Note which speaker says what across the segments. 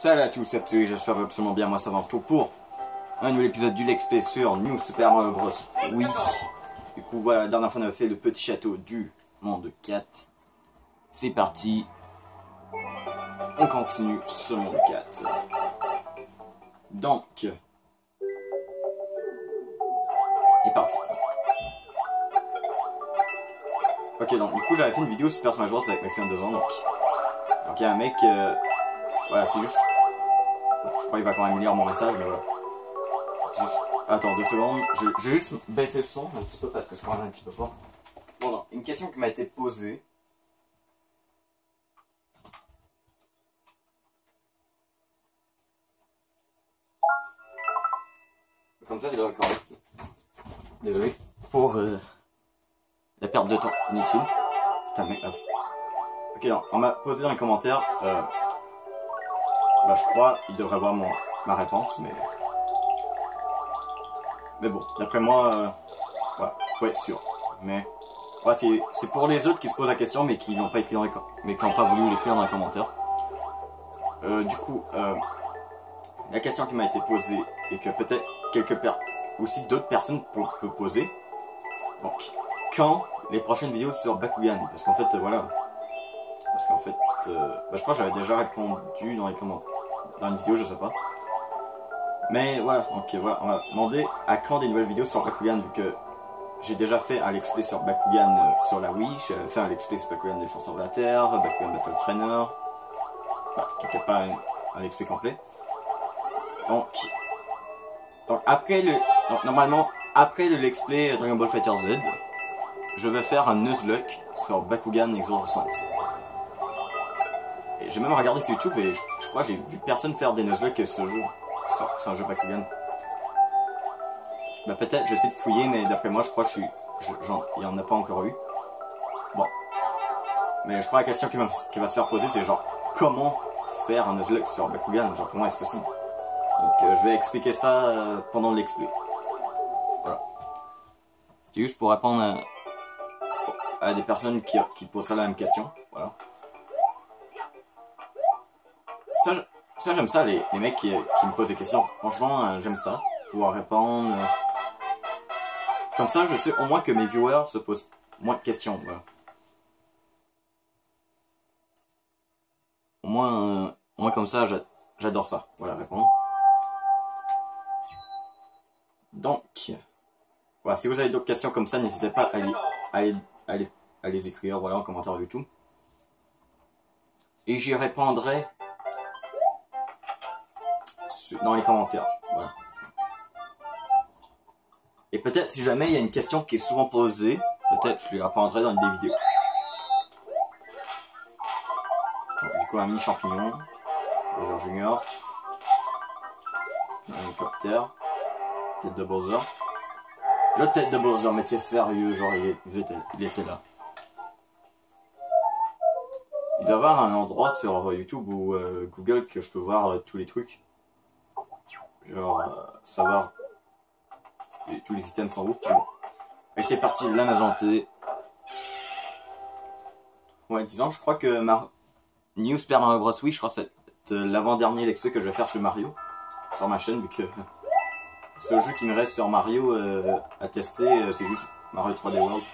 Speaker 1: Salut à tous, c'est Absolu, j'espère absolument bien, moi ça va en tout pour un nouvel épisode du Let's Play sur New Super Mario Bros. Oui. Du coup voilà, la dernière fois on avait fait le petit château du monde 4. C'est parti. On continue ce monde 4. Donc. C'est parti. Ok, donc du coup j'avais fait une vidéo Super Smash Bros avec Maxime 2 ans, donc il y a un mec, voilà, c'est juste, je crois qu'il va quand même lire mon message, mais voilà. Juste... Attends 2 secondes, je vais juste baisser le son un petit peu parce que c'est quand même un petit peu fort. Bon, non, une question qui m'a été posée. Comme ça, je devrais correct. Désolé pour la perte de temps inutile. Putain, mec, ok, non, on m'a posé dans les commentaires. Bah, je crois il devrait voir ma réponse, mais bon, d'après moi, voilà, faut être sûr. Mais voilà, c'est pour les autres qui se posent la question, mais qui n'ont pas écrit dans les mais qui n'ont pas voulu l'écrire dans les commentaires. Du coup, la question qui m'a été posée et que peut-être aussi d'autres personnes peuvent poser. Donc, quand les prochaines vidéos sur Bakugan? Parce qu'en fait, voilà. Parce qu'en fait, bah, je crois que j'avais déjà répondu dans les commentaires. Dans une vidéo, je sais pas. Mais voilà, donc voilà, on m'a demandé à quand des nouvelles vidéos sur Bakugan, vu que j'ai déjà fait un let's play sur Bakugan sur la Wii, j'ai fait un let's play sur Bakugan Défenseur de la Terre, Bakugan Battle Trainer, bah, qui n'était pas un let's play complet. Donc après normalement, après le let's play Dragon Ball Fighter Z, je vais faire un Nuzlocke sur Bakugan Exorcist. Et j'ai même regardé sur YouTube et je crois que j'ai vu personne faire des Nuzlocke que ce jeu. C'est un jeu Bakugan. Bah peut-être, j'essaie de fouiller, mais d'après moi, je crois que il n'y en a pas encore eu. Bon. Mais je crois que la question qui va se faire poser, c'est genre, comment faire un Nuzlocke sur Bakugan? Genre, comment est-ce possible? Donc je vais expliquer ça pendant l'explay. Voilà. C'est juste pour répondre à des personnes qui poseraient la même question. Voilà. Ça j'aime ça, les mecs qui me posent des questions. Franchement, j'aime ça. Pouvoir répondre. Comme ça, je sais au moins que mes viewers se posent moins de questions. Voilà. Au moins comme ça, j'adore ça. Voilà, répondre. Donc, voilà, si vous avez d'autres questions comme ça, n'hésitez pas à les écrire, voilà, en commentaire du tout. Et j'y répondrai dans les commentaires, voilà. Et peut-être si jamais il y a une question qui est souvent posée, peut-être je les répondrai dans des vidéos. Donc, du coup, un mini champignon, Bowser Junior, un hélicoptère, tête de Bowser. Le tête de Bowser, mais t'es sérieux, genre il était là. Il doit y avoir un endroit sur YouTube ou Google que je peux voir tous les trucs. Genre, savoir tous les items sont où. Bon. Et c'est parti, la majorité. Ouais, disons, je crois que New Super Mario Bros. Oui, je crois que c'est l'avant-dernier let's play que je vais faire sur Mario. Sur ma chaîne, vu que ce jeu qui me reste sur Mario à tester, c'est juste Mario 3D World.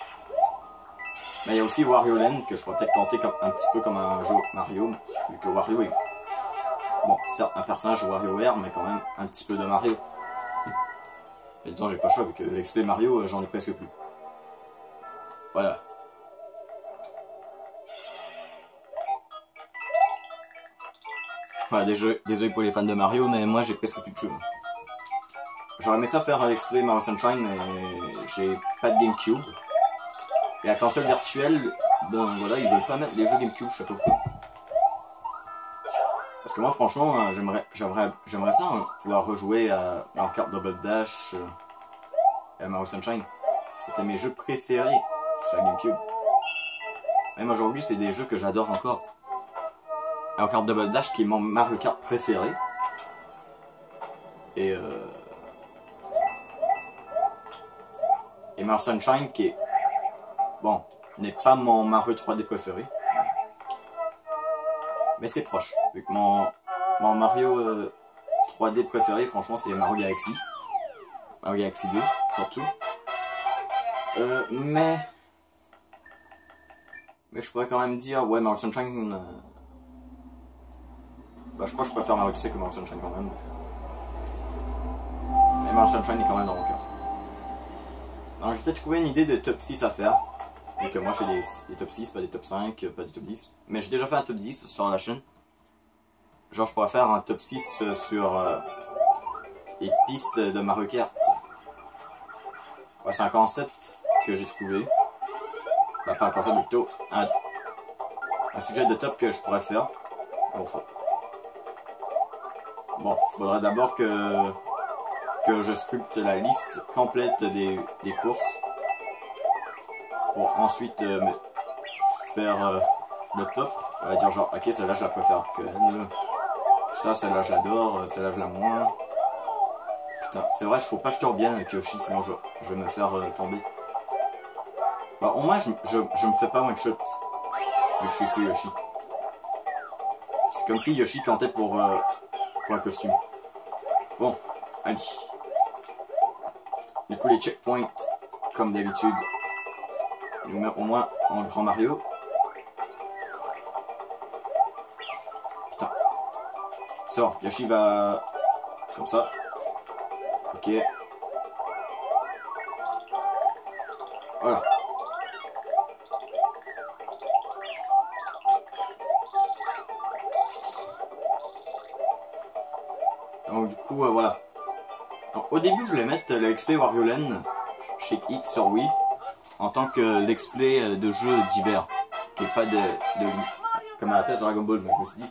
Speaker 1: Mais il y a aussi Wario Land que je pourrais peut-être compter un petit peu comme un jeu Mario, vu que Wario est... Bon, certes, un personnage WarioWare, mais quand même un petit peu de Mario. Et disons, j'ai pas le choix, vu que l'XP Mario, j'en ai presque plus. Voilà. Voilà, désolé pour les fans de Mario, mais moi j'ai presque plus de jeux. J'aurais aimé ça faire un let's play Mario Sunshine, mais j'ai pas de GameCube. Et la console virtuelle, bon voilà, ils veulent pas mettre les jeux GameCube, je sais pas pourquoi. Parce que moi franchement, j'aimerais ça, hein, pouvoir rejouer à Mario Kart Double Dash et à Mario Sunshine. C'était mes jeux préférés sur la GameCube. Même aujourd'hui, c'est des jeux que j'adore encore. Mario Kart Double Dash qui est mon Mario Kart préféré. Et Mario Sunshine qui est... Bon, n'est pas mon Mario 3D préféré. Mais c'est proche. Vu que Mon Mario 3D préféré, franchement, c'est Mario Galaxy. Mario Galaxy 2, surtout. Mais je pourrais quand même dire, ouais, Mario Sunshine. Bah, je crois que je préfère Mario Odyssey que Mario Sunshine quand même. Mais Mario Sunshine est quand même dans mon cœur. Alors, j'ai peut-être trouvé une idée de top 6 à faire. Donc, moi, je fais des top 6, pas des top 5, pas des top 10. Mais j'ai déjà fait un top 10 sur la chaîne. Genre, je pourrais faire un top 6 sur les pistes de Mario Kart. Ouais, c'est un concept que j'ai trouvé. Bah, pas un concept, mais plutôt un sujet de top que je pourrais faire. Bon, faudrait d'abord que je sculpte la liste complète des courses. Pour ensuite faire le top. On va dire genre, ok, celle-là je la préfère que elle. Ça, celle-là je l'adore, celle-là je l'aime moins. Putain, c'est vrai, faut pas que je tourne bien avec Yoshi, sinon je vais me faire tomber. Bah, au moins, je me fais pas one shot. Vu que je suis sur Yoshi. C'est comme si Yoshi tentait pour un costume. Bon, allez. Du coup, les checkpoints, comme d'habitude, je les mets au moins en grand Mario. Putain. Ça, Yoshi va comme ça. Ok. Voilà. Donc du coup, voilà. Donc, au début, je voulais mettre le X-Play Wario Land chez X sur Wii en tant que l'explay de jeux divers, qui est pas comme à la place de Dragon Ball. Mais je me suis dit,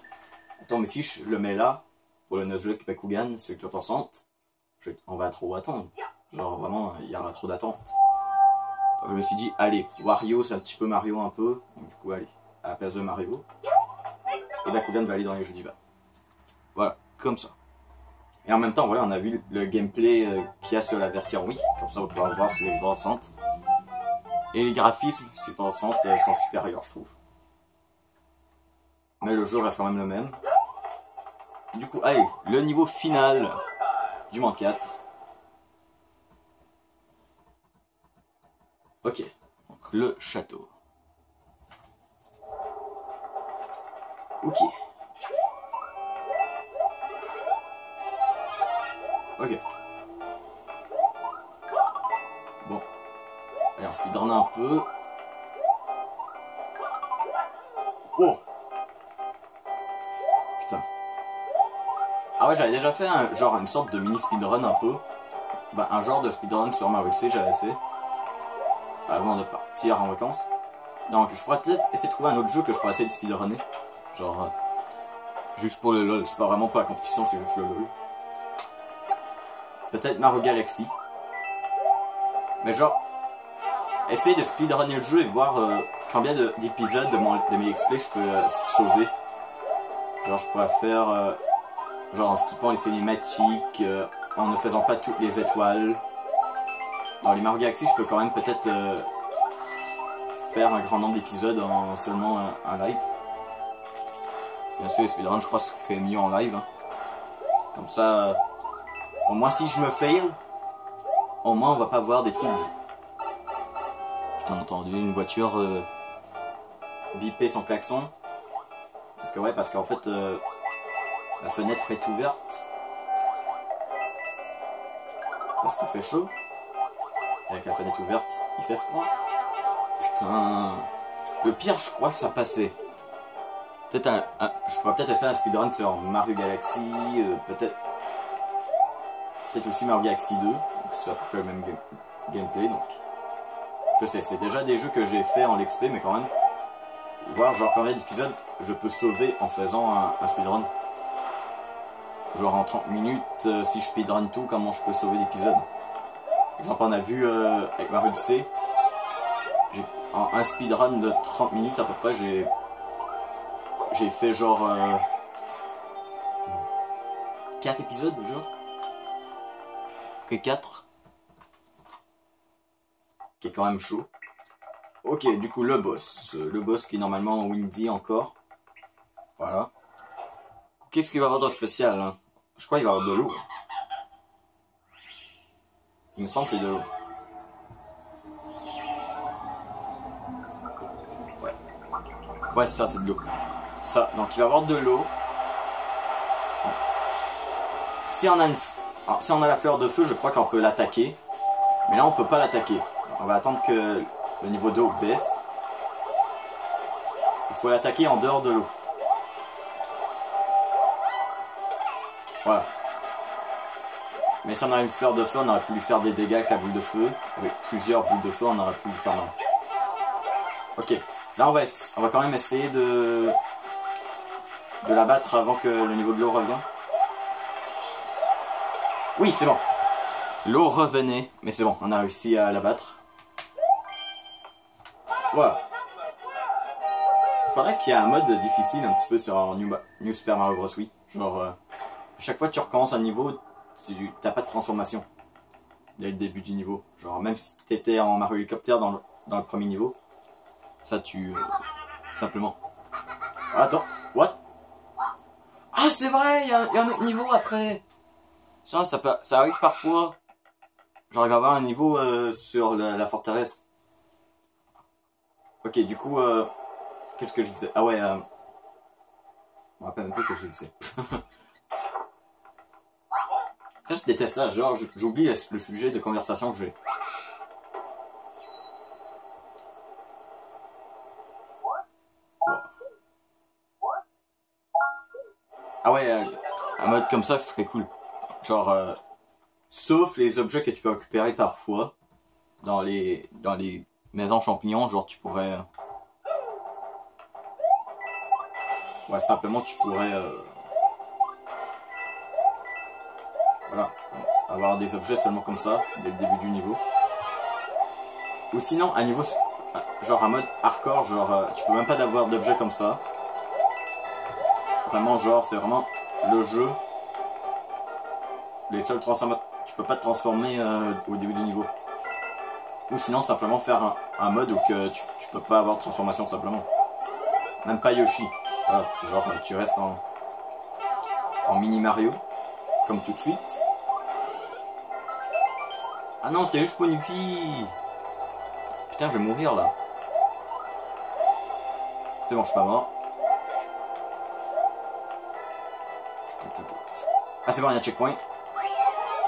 Speaker 1: attends, mais si je le mets là pour le Nuzlocke Bakugan, ceux que tu ressentent, on va trop attendre. Genre vraiment, il y aura trop d'attente. Donc je me suis dit, allez, Wario, c'est un petit peu Mario un peu. Donc du coup, allez, à la place de Mario. Et Bakugan va aller dans les jeux divers. Voilà, comme ça. Et en même temps, voilà, on a vu le gameplay qu'il y a sur la version Wii. Comme ça, on peut voir ce que les gens ressentent. Et les graphismes, Super ressentent, sont supérieurs, je trouve. Mais le jeu reste quand même le même. Du coup, allez, le niveau final du Mans 4. Ok, donc le château. Ok. Ok. Bon. Allez, on speedrun un peu. Oh. Putain. Ah ouais, j'avais déjà fait une sorte de mini speedrun un peu. Bah, un genre de speedrun sur Mario Odyssey, j'avais fait. Avant de partir en vacances. Donc, je pourrais peut-être essayer de trouver un autre jeu que je pourrais essayer de speedrunner. Genre, juste pour le LOL. C'est pas vraiment pour la compétition, c'est juste le LOL. Peut-être Mario Galaxy. Mais genre, essayer de speedrunner le jeu et voir combien d'épisodes de mes explays je peux sauver. Genre, je pourrais faire, genre en skippant les cinématiques, en ne faisant pas toutes les étoiles. Dans les Mario Galaxy, je peux quand même peut-être faire un grand nombre d'épisodes en seulement un live. Bien sûr, les speedruns, je crois, se fait mieux en live. Hein. Comme ça, au moins si je me fail, au moins on va pas voir des trucs. Putain, on a entendu une voiture biper son klaxon. Parce que ouais, parce qu'en fait, la fenêtre est ouverte. Parce qu'il fait chaud. Et avec la fenêtre ouverte, il fait froid. Putain. Le pire, je crois que ça passait. Peut-être je pourrais peut-être essayer un speedrun sur Mario Galaxy, peut-être aussi Mario Galaxy 2, c'est à peu près le même gameplay, donc je sais, c'est déjà des jeux que j'ai fait en let's play, mais quand même, voir genre combien d'épisodes je peux sauver en faisant un speedrun. Genre en 30 minutes, si je speedrun tout, comment je peux sauver d'épisodes. Par exemple, on a vu avec Mario Odyssey, en un speedrun de 30 minutes à peu près, j'ai fait genre 4 épisodes genre. Ok, 4. Qui est quand même chaud. Ok, du coup le boss. Le boss qui est normalement Windy encore. Voilà. qu'est-ce qu'il va y avoir de spécial, hein? Je crois qu'il va y avoir de l'eau. Il me semble que c'est de l'eau. Ouais. Ouais, c'est ça, c'est de l'eau. Ça, donc il va y avoir de l'eau. Si on a la fleur de feu, je crois qu'on peut l'attaquer. Mais là, on peut pas l'attaquer. On va attendre que le niveau d'eau baisse. Il faut l'attaquer en dehors de l'eau. Voilà. Mais si on a une fleur de feu, on aurait pu lui faire des dégâts avec la boule de feu. Avec plusieurs boules de feu, on aurait pu lui faire mal. Ok. Là, on va quand même essayer de l'abattre avant que le niveau de l'eau revienne. Oui, c'est bon. L'eau revenait, mais c'est bon, on a réussi à l'abattre. Voilà. Il faudrait qu'il y ait un mode difficile un petit peu sur New Super Mario Bros. Wii. Genre, à chaque fois que tu recommences un niveau, t'as pas de transformation. Dès le début du niveau. Genre, même si t'étais en Mario Helicopter dans le premier niveau, ça tue simplement. Attends, what? Ah, c'est vrai, il y a un autre niveau après. Ça arrive parfois. Genre, il va y avoir un niveau sur la forteresse. Ok, du coup, qu'est-ce que je disais? Ah ouais, je me rappelle même plus ce que je disais. Ça, je déteste ça. Genre, j'oublie le sujet de conversation que j'ai. Ah ouais, un mode comme ça, ce serait cool. Genre, sauf les objets que tu peux récupérer parfois dans les maisons champignons, genre tu pourrais... ouais, simplement tu pourrais... voilà, avoir des objets seulement comme ça, dès le début du niveau. Ou sinon, un niveau... genre un mode hardcore, genre tu peux même pas avoir d'objets comme ça. Vraiment, genre, c'est vraiment le jeu. Les seuls transformations... tu peux pas te transformer au début du niveau. Ou sinon simplement faire un mode où que tu peux pas avoir de transformation simplement. Même pas Yoshi. Voilà, genre tu restes en mini Mario. Comme tout de suite. Ah non, c'était juste pour une fille. Putain, je vais mourir là. C'est bon, je suis pas mort. Ah c'est bon, il y a un checkpoint.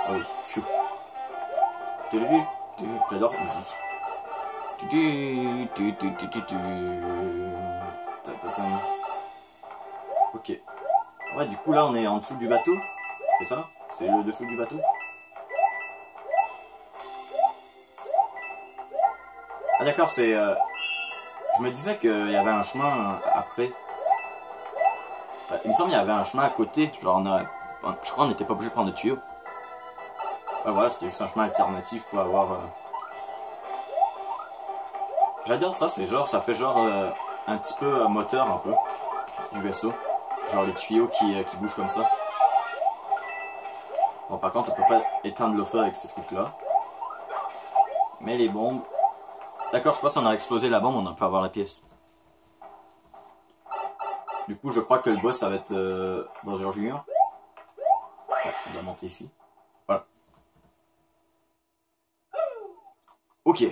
Speaker 1: Oh oui, phew. J'adore cette musique. Ok. Ouais, du coup là on est en dessous du bateau. C'est ça? C'est le dessous du bateau? Ah d'accord, c'est... je me disais qu'il y avait un chemin après. Il me semble qu'il y avait un chemin à côté. Genre je crois qu'on n'était pas obligé de prendre de tuyaux. Ouais, voilà, c'était juste un chemin alternatif pour avoir... J'adore ça, c'est genre, ça fait genre un petit peu moteur un peu du vaisseau. Genre les tuyaux qui bougent comme ça. Bon, par contre, on peut pas éteindre le feu avec ces trucs-là. Mais les bombes... D'accord, je pense qu'on a explosé la bombe, on peut avoir la pièce. Du coup, je crois que le boss, ça va être Bowser Jr. Ouais, on va monter ici. Voilà. Ok.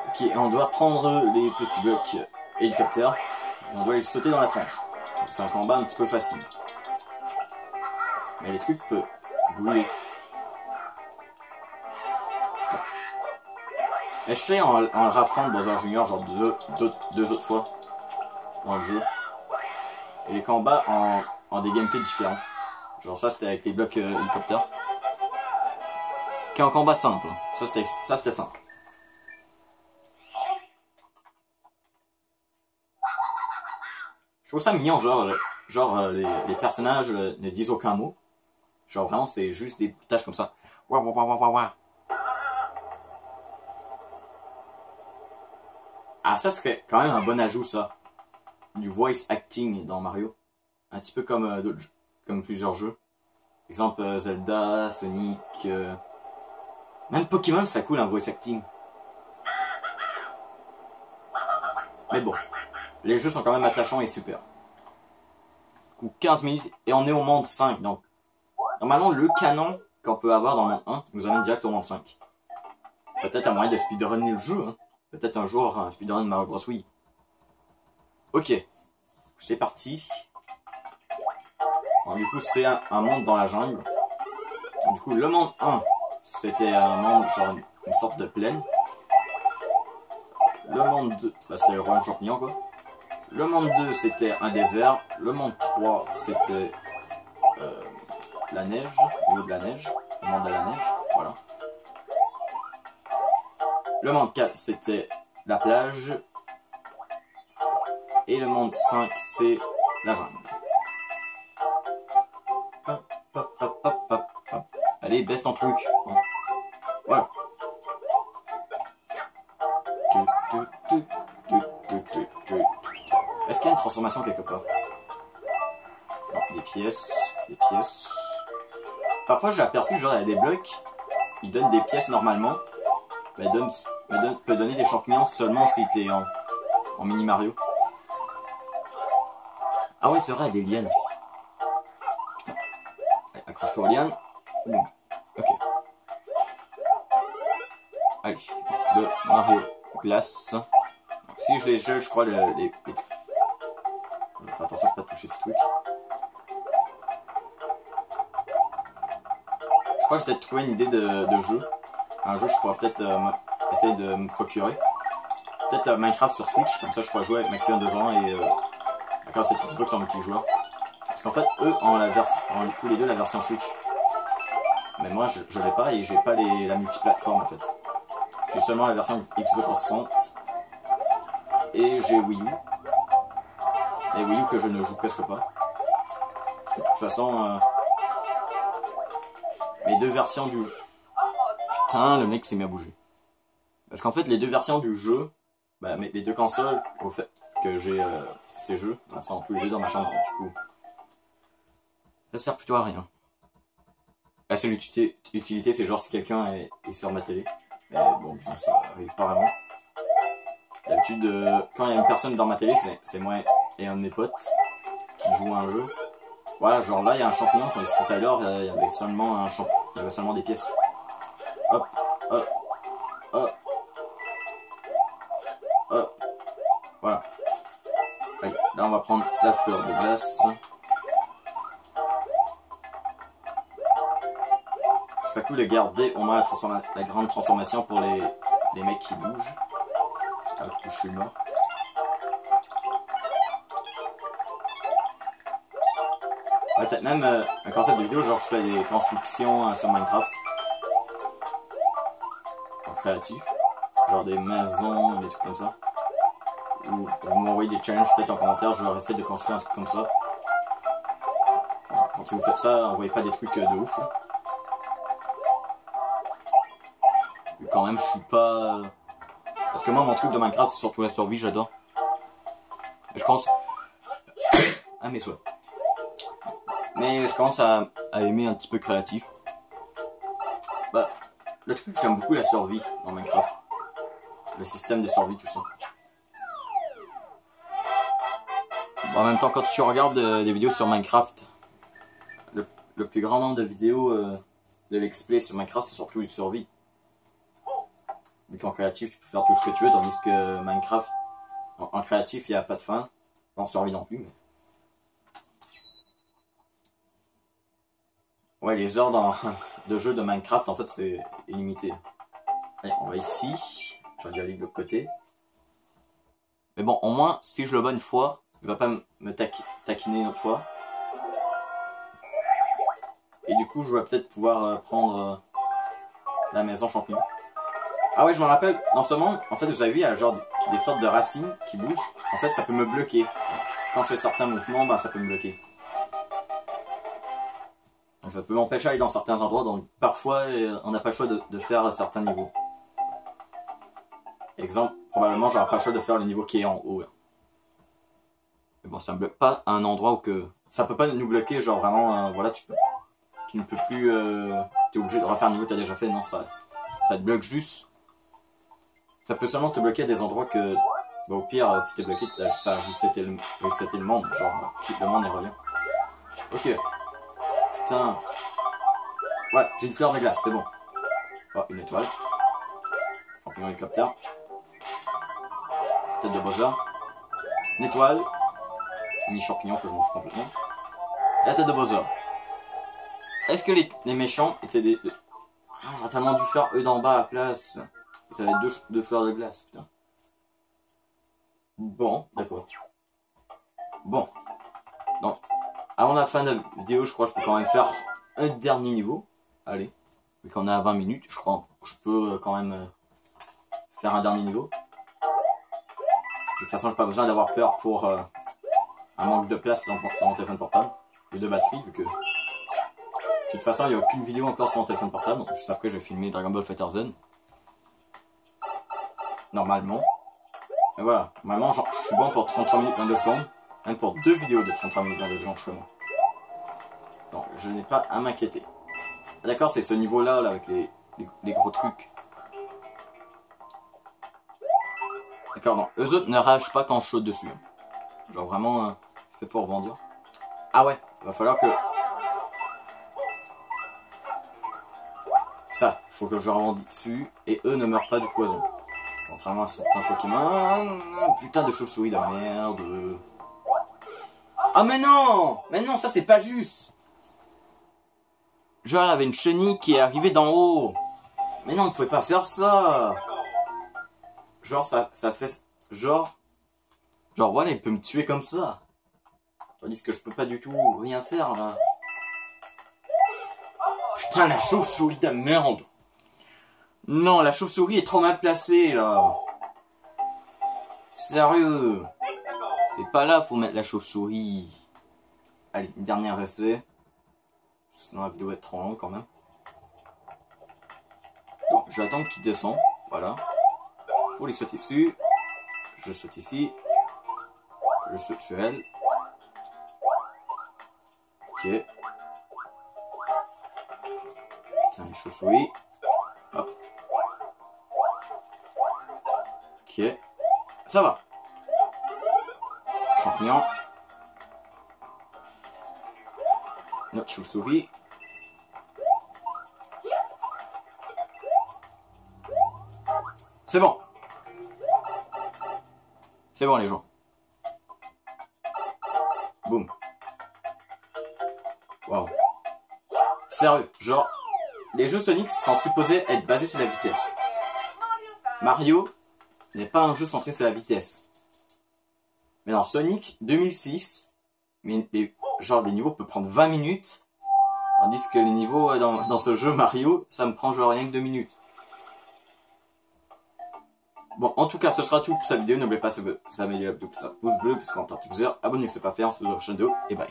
Speaker 1: Ok, on doit prendre les petits blocs hélicoptères et on doit les sauter dans la tranche. C'est un combat un petit peu facile. Mais les trucs peuvent brûler. Et je sais, on le raffronte Bowser Jr. genre deux autres fois dans le jeu. Et les combats en des gameplays différents. Genre ça c'était avec les blocs hélicoptères. Qui est un combat simple. Ça c'était simple. Je trouve ça mignon, genre les personnages ne disent aucun mot. Genre vraiment c'est juste des tâches comme ça. Waouh waouh waouh waouh waouh. Ah ça serait quand même un bon ajout ça. Du voice acting dans Mario. Un petit peu comme d'autres jeux, comme plusieurs jeux. Exemple Zelda, Sonic, même Pokémon serait cool un voice acting. Mais bon, les jeux sont quand même attachants et super. Du coup, 15 minutes et on est au monde 5. Donc, normalement, le canon qu'on peut avoir dans le monde 1 nous amène direct au monde 5. Peut-être un moyen de speedrunner le jeu. Hein. Peut-être un jour un speedrun de Mario Bros. Wii. Ok, c'est parti. Alors, du coup, c'est un monde dans la jungle. Du coup, le monde 1, c'était un monde genre une sorte de plaine. Le monde 2, bah, c'était le royaume champignon quoi. Le monde 2, c'était un désert. Le monde 3, c'était la neige, au niveau de la neige. Le monde de la neige, voilà. Le monde 4, c'était la plage. Et le monde 5, c'est la jungle. Hop, hop, hop, hop, hop, hop. Allez, baisse ton truc. Voilà. Est-ce qu'il y a une transformation quelque part? Non, des pièces, des pièces. Parfois j'ai aperçu genre il y a des blocs, ils donnent des pièces normalement, mais peut donner des champignons seulement si t'es en mini Mario. Ah oui c'est vrai, il y a des lianes ici. Putain. Allez, accroche-toi aux lianes. Ok. Allez, le Mario glace. Donc, si je les gèle, je crois les trucs. On va faire attention de ne pas toucher ce truc. Je crois que j'ai peut-être trouvé une idée de jeu. Un jeu, je pourrais peut-être essayer de me procurer. Peut-être Minecraft sur Switch, comme ça je pourrais jouer avec Maximum 2 ans et faire cette Xbox en multijoueur. Parce qu'en fait, eux ont tous les deux la version Switch. Mais moi, je l'ai pas et j'ai pas la multiplateforme en fait. J'ai seulement la version Xbox 360 et j'ai Wii U. Et Wii U que je ne joue presque pas. De toute façon, les deux versions du jeu. Putain, le mec s'est mis à bouger. Parce qu'en fait, les deux versions du jeu, bah, les deux consoles, au fait que j'ai ces jeux, bah, sont tous les deux dans ma chambre. Du coup, ça sert plutôt à rien. La seule utilité, c'est genre si quelqu'un est sur ma télé. Mais bon, disons, ça arrive pas vraiment. D'habitude, quand il y a une personne dans ma télé, c'est moi et un de mes potes qui jouent à un jeu. Voilà, genre là, il y a un champignon, quand tout à l'heure, il y avait seulement des pièces. Hop, hop, hop, hop. Voilà. Allez, là, on va prendre la fleur de glace. Ce serait cool de garder au moins la grande transformation pour les mecs qui bougent. Hop, je suis mort. Peut-être même un concept de vidéo, genre je fais des constructions sur Minecraft. En créatif. Genre des maisons, des trucs comme ça. Ou vous m'envoyez des challenges peut-être en commentaire, je vais essayer de construire un truc comme ça. Quand vous faites ça, envoyez pas des trucs de ouf. Et quand même, je suis pas... Parce que moi, mon truc de Minecraft, c'est surtout la survie, j'adore. Et je pense... à mes souhaits. Mais je commence à aimer un petit peu créatif. Bah, le truc, j'aime beaucoup la survie dans Minecraft. Le système de survie, tout ça. Bon, en même temps, quand tu regardes des vidéos sur Minecraft, le plus grand nombre de vidéos de l'explay sur Minecraft, c'est surtout une survie. Vu qu'en créatif, tu peux faire tout ce que tu veux, tandis que Minecraft, en créatif, il n'y a pas de fin. En survie non plus, mais... Ouais, les heures de jeu de Minecraft, en fait, c'est illimité. Allez, on va ici. J'aurais dû aller de l'autre côté. Mais bon, au moins, si je le bats une fois, il va pas me taquiner une autre fois. Et du coup, je vais peut-être pouvoir prendre la maison champignon. Ah ouais, je me rappelle, dans ce monde, en fait, vous avez vu, il y a genre des sortes de racines qui bougent. En fait, ça peut me bloquer. Quand je fais certains mouvements, bah, ça peut me bloquer. Donc ça peut m'empêcher d'aller dans certains endroits, donc parfois, on n'a pas le choix de faire certains niveaux. Exemple, probablement, j'aurai pas le choix de faire le niveau qui est en haut. Là. Mais bon, ça me bloque pas à un endroit où que... Ça peut pas nous bloquer, genre vraiment, voilà, tu ne peux plus... t'es obligé de refaire un niveau que t'as déjà fait, non, ça te bloque juste... Ça peut seulement te bloquer à des endroits que Bon, au pire, si t'es bloqué, t'as juste à resetter le monde, genre, quitte le monde et reviens. Ok. Putain. Ouais, j'ai une fleur de glace, c'est bon. Oh, une étoile. Champignon hélicoptère. Tête de Bowser. Une étoile. Mini champignon que je m'en fous complètement. Et la tête de Bowser. Est-ce que les méchants étaient des... Ah, j'aurais tellement dû faire eux d'en bas à la place. Ils avaient deux fleurs de glace, putain. Bon, d'accord. Bon. Donc, avant la fin de la vidéo, je crois que je peux quand même faire un dernier niveau. Allez. Vu qu'on est à 20 minutes, je crois que je peux quand même faire un dernier niveau. De toute façon, j'ai pas besoin d'avoir peur pour un manque de place dans mon téléphone portable. Ou de batterie, vu que... De toute façon, il n'y a aucune vidéo encore sur mon téléphone portable. Donc, juste après, je vais filmer Dragon Ball FighterZ. Normalement. Et voilà. Normalement, genre, je suis bon pour 33 minutes 22 secondes. Même pour 2 vidéos de 33 minutes 22 secondes, je suis bon. Donc, je n'ai pas à m'inquiéter. D'accord, c'est ce niveau-là, là, avec les gros trucs. D'accord, non. Eux autres ne ragent pas quand je saute dessus. Genre, vraiment, c'est fait pour rebondir. Ah ouais, il va falloir que... Ça, il faut que je rebondisse dessus, et eux ne meurent pas du poison. Contrairement à certains Pokémon... Putain de chauve-souris de merde. Ah mais non! Mais non, ça c'est pas juste! Genre, il y avait une chenille qui est arrivée d'en haut. Mais non, on ne pouvait pas faire ça. Genre, ça fait... Genre, voilà, il peut me tuer comme ça. Tandis que je peux pas du tout rien faire, là. Putain, la chauve-souris de merde. Non, la chauve-souris est trop mal placée, là. Sérieux. C'est pas là, faut mettre la chauve-souris. Allez, une dernière essai. Sinon la vidéo va être trop longue quand même. Bon, je vais attendre qu'il descend. Voilà. Pour les sauter dessus. Je saute ici. Je saute sur elle. Ok. Putain, les chauves-souris. Hop. Ok. Ça va. Champignon. Notre chauve-souris. C'est bon. C'est bon les gens. Boum. Waouh. Sérieux, genre, les jeux Sonic sont supposés être basés sur la vitesse. Mario n'est pas un jeu centré sur la vitesse. Mais dans Sonic 2006, genre des niveaux peuvent prendre 20 minutes. Tandis que les niveaux dans ce jeu Mario, ça me prend genre rien que 2 minutes. Bon, en tout cas, ce sera tout pour cette vidéo. N'oubliez pas de vous abonner, pouce bleu, pouce commentaire, abonnez-vous si ce n'est pas fait, on se retrouve dans la prochaine vidéo et bye.